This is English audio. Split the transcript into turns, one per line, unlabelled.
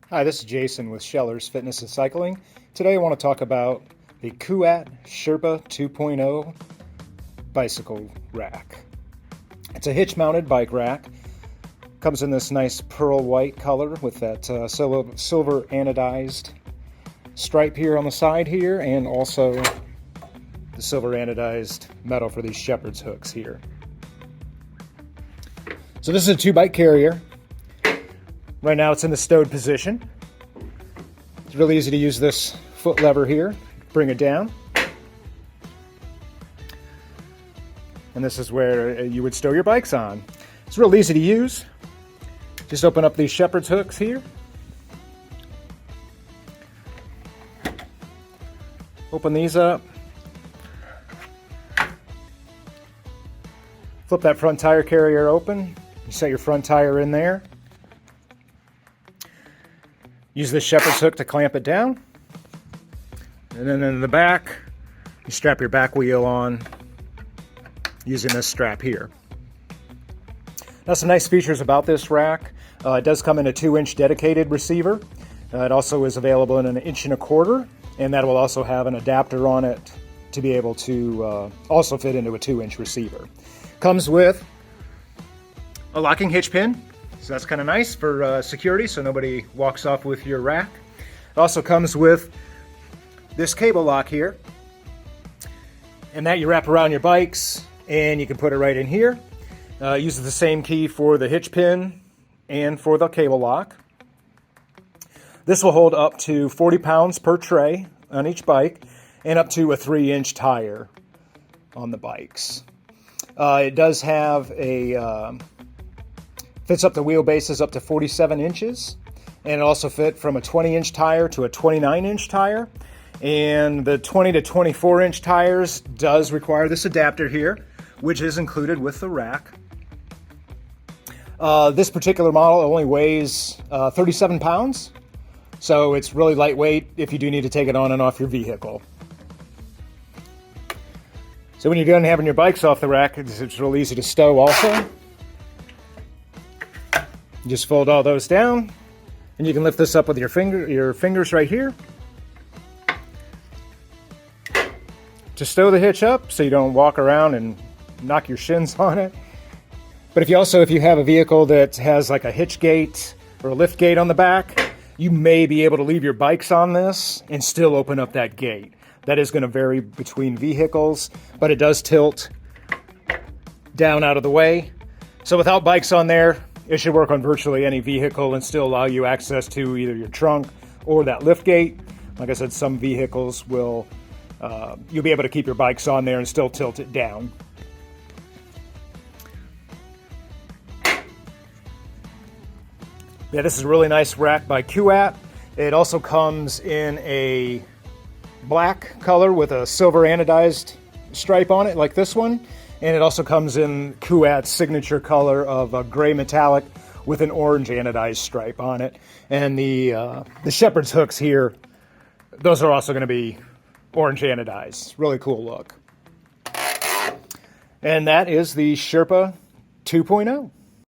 Hi, this is Jason with Scheller's Fitness and Cycling. Today I want to talk about the Kuat Sherpa 2.0 bicycle rack. It's a hitch-mounted bike rack. Comes in this nice pearl white color with that silver anodized stripe here on the side here, and also the silver anodized metal for these shepherd's hooks here. So this is a 2-bike carrier. Right now it's in the stowed position. It's really easy to use this foot lever here, bring it down. And this is where you would stow your bikes on. It's real easy to use. Just open up these shepherd's hooks here. Open these up. Flip that front tire carrier open. You set your front tire in there. Use this shepherd's hook to clamp it down. And then in the back, you strap your back wheel on using this strap here. Now, some nice features about this rack. It does come in a 2-inch dedicated receiver. It also is available in an 1.25 inch, and that will also have an adapter on it to be able to also fit into a 2-inch receiver. Comes with a locking hitch pin. So that's kind of nice for security, so nobody walks off with your rack. It also comes with this cable lock here, and that you wrap around your bikes, and you can put it right in here. Uses the same key for the hitch pin and for the cable lock. This will hold up to 40 pounds per tray on each bike, and up to a 3-inch tire on the bikes. It does have a fits up the wheelbases up to 47 inches, and it also fit from a 20-inch tire to a 29-inch tire. And the 20 to 24-inch tires does require this adapter here, which is included with the rack. This particular model only weighs 37 pounds, so it's really lightweight if you do need to take it on and off your vehicle. So when you're done having your bikes off the rack, it's real easy to stow also. Just fold all those down, and you can lift this up with your fingers right here to stow the hitch up so you don't walk around and knock your shins on it. But if you have a vehicle that has like a hitch gate or a lift gate on the back, you may be able to leave your bikes on this and still open up that gate. That is going to vary between vehicles, but it does tilt down out of the way. So without bikes on there, it should work on virtually any vehicle and still allow you access to either your trunk or that lift gate. Like I said, some vehicles will, you'll be able to keep your bikes on there and still tilt it down. Yeah, this is a really nice rack by Kuat. It also comes in a black color with a silver anodized stripe on it, like this one. And it also comes in Kuat's signature color of a gray metallic with an orange anodized stripe on it. And the shepherd's hooks here, those are also going to be orange anodized. Really cool look. And that is the Sherpa 2.0.